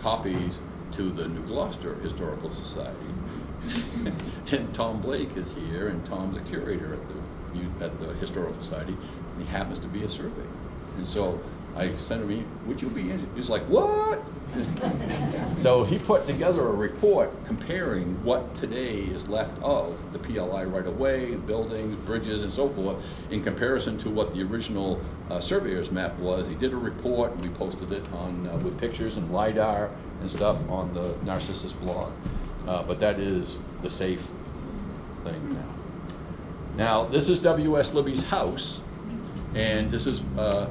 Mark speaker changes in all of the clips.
Speaker 1: copies to the New Gloucester Historical Society. And Tom Blake is here, and Tom's a curator at the Historical Society, and he happens to be a surveyor. And so I sent him, would you be interested? He's like, what? So he put together a report comparing what today is left of the PLI right away, buildings, bridges, and so forth, in comparison to what the original surveyor's map was. He did a report, and we posted it on with pictures and LiDAR and stuff on the Narcissus blog. But that is the safe thing now. Now, this is W.S. Libby's house, and this is a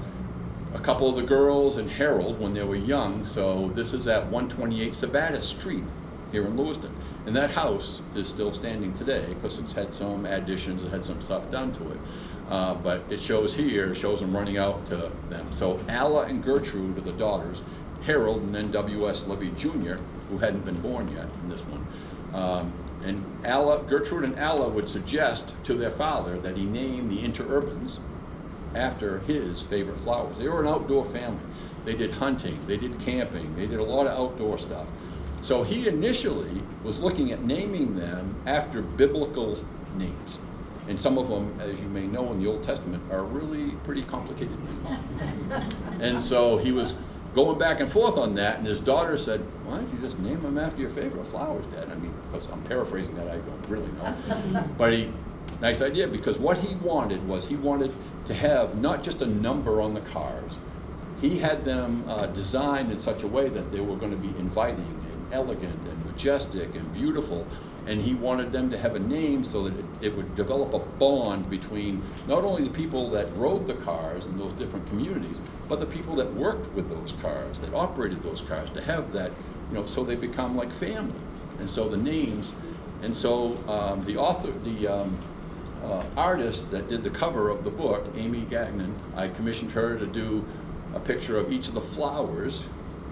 Speaker 1: couple of the girls and Harold when they were young. So this is at 128 Savannah Street here in Lewiston. And that house is still standing today because it's had some additions, it had some stuff done to it. But it shows here, it shows them running out to them. So Alla and Gertrude are the daughters, Harold and then W.S. Libby Jr., who hadn't been born yet in this one. And Gertrude and Alla would suggest to their father that he name the Interurbans after his favorite flowers. They were an outdoor family. They did hunting, they did camping, they did a lot of outdoor stuff. So he initially was looking at naming them after biblical names. And some of them, as you may know in the Old Testament, are really pretty complicated names. And so he was going back and forth on that, and his daughter said, why don't you just name them after your favorite flowers, Dad? I mean, because I'm paraphrasing that, I don't really know. But nice idea, because what he wanted was, he wanted to have not just a number on the cars. He had them designed in such a way that they were going to be inviting and elegant and majestic and beautiful. And he wanted them to have a name so that it would develop a bond between not only the people that rode the cars in those different communities, but the people that worked with those cars, that operated those cars, to have that, you know, so they become like family. And so the names, and so the author, the artist that did the cover of the book, Amy Gagnon, I commissioned her to do a picture of each of the flowers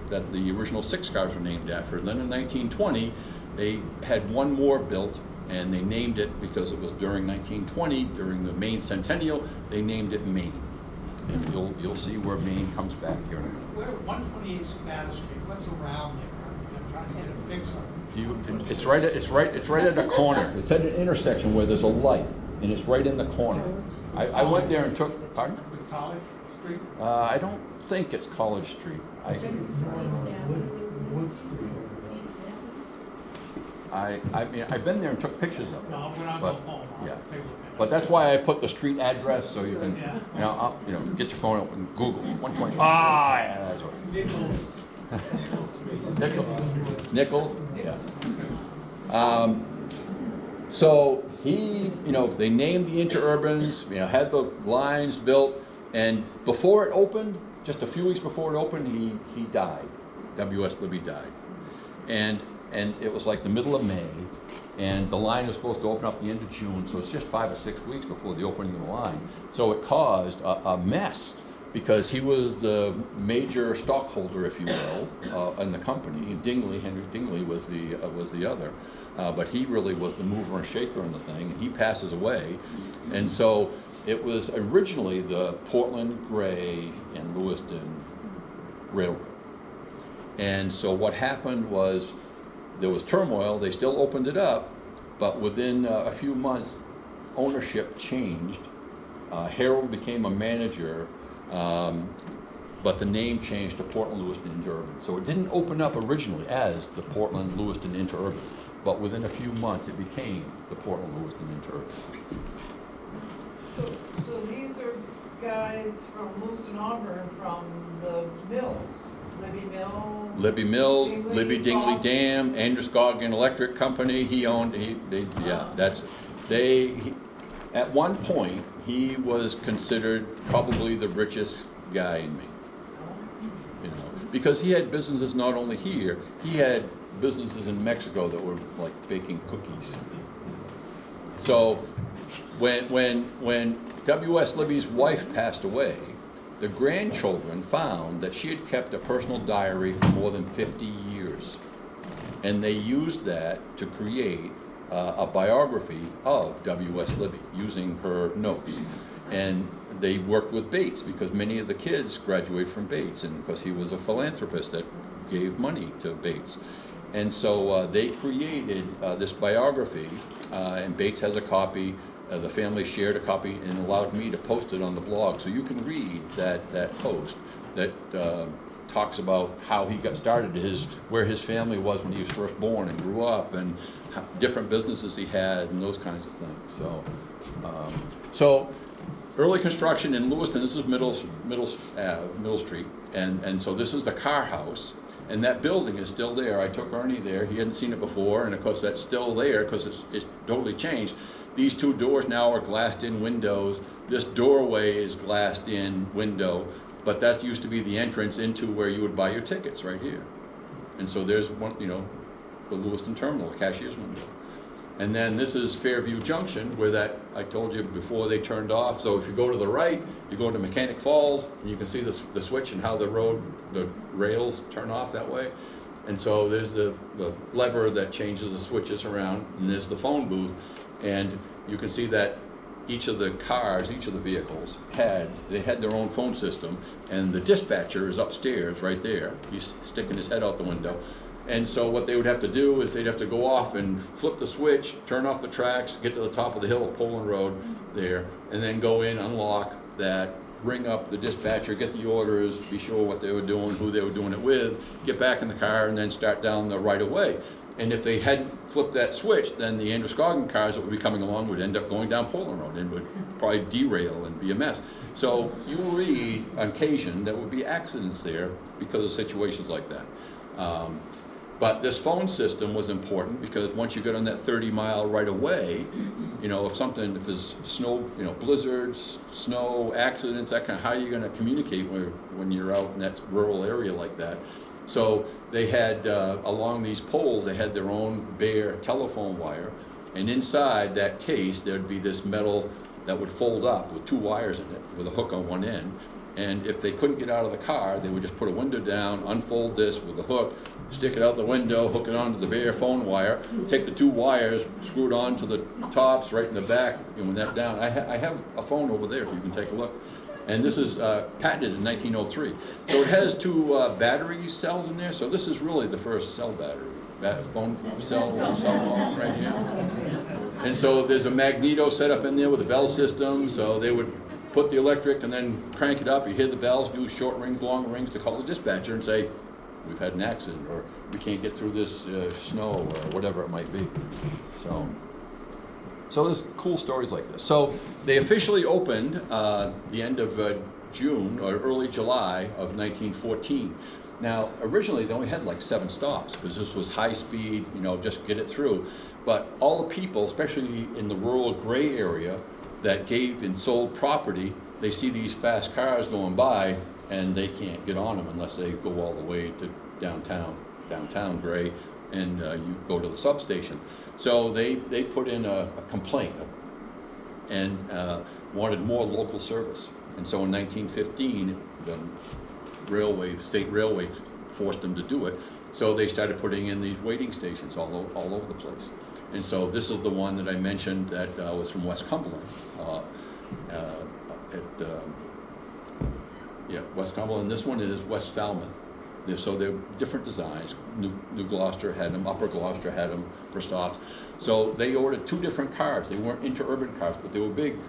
Speaker 1: that the original 6 cars were named after. And then in 1920, they had one more built, and they named it, because it was during 1920, during the Maine Centennial, they named it Maine. And you'll see where Maine comes back here in a minute.
Speaker 2: Where 128 Savannah Street, what's around there? I'm trying to get a fix on it.
Speaker 1: It's right at the corner. It's at an intersection where there's a light, and it's right in the corner. I went there and took, pardon?
Speaker 2: With College Street?
Speaker 1: I don't think it's College Street.
Speaker 3: I think it's Wood Street.
Speaker 1: I mean, I've been there and took pictures of it.
Speaker 2: No, when I go home, I'll
Speaker 1: yeah.
Speaker 2: take a look at it.
Speaker 1: But that's why I put the street address, so you can, get your phone out and Google 120. Ah, yeah, that's right. Nichols. Yeah. So he, they named the Interurbans, had the lines built, and before it opened, just a few weeks before it opened, he died. W.S. Libby died, and it was like the middle of May, and the line was supposed to open up the end of June, so it's just 5 or 6 weeks before the opening of the line. So it caused a mess, because he was the major stockholder, if you will, in the company. And Henry Dingley was the other, but he really was the mover and shaker in the thing, and he passes away. And so it was originally the Portland, Gray, and Lewiston Railroad. And so what happened was, there was turmoil. They still opened it up, but within a few months, ownership changed. Harold became a manager, but the name changed to Portland-Lewiston Interurban. So it didn't open up originally as the Portland-Lewiston Interurban, but within a few months it became the Portland-Lewiston Interurban.
Speaker 4: So these are guys from Lewiston Auburn, from the mills. Libby Mills,
Speaker 1: Libby Dingley Dam, Androscoggin Electric Company. He owned. At one point, he was considered probably the richest guy in Maine. Because he had businesses not only here, he had businesses in Mexico that were like baking cookies. So when W.S. Libby's wife passed away, the grandchildren found that she had kept a personal diary for more than 50 years. And they used that to create a biography of W.S. Libby using her notes. And they worked with Bates, because many of the kids graduated from Bates, and because he was a philanthropist that gave money to Bates. And so they created this biography, and Bates has a copy. The family shared a copy and allowed me to post it on the blog. So you can read that post that talks about how he got started, where his family was when he was first born and grew up, and different businesses he had, and those kinds of things. So early construction in Lewiston. This is Middle Street, and so this is the car house. And that building is still there. I took Ernie there. He hadn't seen it before, and of course that's still there because it's totally changed. These two doors now are glassed-in windows. This doorway is glassed-in window, but that used to be the entrance into where you would buy your tickets right here. And so there's one, the Lewiston terminal, the cashier's window. And then this is Fairview Junction, where that, I told you before, they turned off. So if you go to the right, you go to Mechanic Falls, and you can see the switch and how the rails turn off that way. And so there's the lever that changes the switches around, and there's the phone booth. And you can see that each of the cars, each of the vehicles had their own phone system, and the dispatcher is upstairs right there. He's sticking his head out the window. And so what they would have to do is they'd have to go off and flip the switch, turn off the tracks, get to the top of the hill of Poland Road there, and then go in, unlock that, ring up the dispatcher, get the orders, be sure what they were doing, who they were doing it with, get back in the car, and then start down the right of way. And if they hadn't flipped that switch, then the Androscoggin cars that would be coming along would end up going down Poland Road and would probably derail and be a mess. So you will read on occasion there would be accidents there because of situations like that. But this phone system was important because once you get on that 30-mile right of way, if there's snow, blizzards, snow, accidents, that kind of, how are you going to communicate when you're out in that rural area like that? So they had, along these poles, they had their own bare telephone wire, and inside that case there'd be this metal that would fold up with two wires in it with a hook on one end. And if they couldn't get out of the car, they would just put a window down, unfold this with a hook, stick it out the window, hook it onto the bare phone wire, take the two wires, screw it onto the tops right in the back, and with that down. I have a phone over there if you can take a look. And this is patented in 1903. So it has two battery cells in there, so this is really the first cell battery. Phone cell phone right here. And so there's a magneto set up in there with a bell system, so they would put the electric and then crank it up. You hear the bells, do short rings, long rings to call the dispatcher and say, we've had an accident, or we can't get through this snow, or whatever it might be. So there's cool stories like this. So they officially opened the end of June or early July of 1914. Now, originally they only had like 7 stops because this was high speed, just get it through. But all the people, especially in the rural gray area, that gave and sold property, they see these fast cars going by and they can't get on them unless they go all the way to downtown Gray, and you go to the substation. So they put in a complaint and wanted more local service. And so in 1915, the state railway forced them to do it. So they started putting in these waiting stations all over the place. And so this is the one that I mentioned that was from West Cumberland. West Cumberland. This one is West Falmouth. So they're different designs. New Gloucester had them, Upper Gloucester had them for stops. So they ordered 2 different cars. They weren't interurban cars, but they were big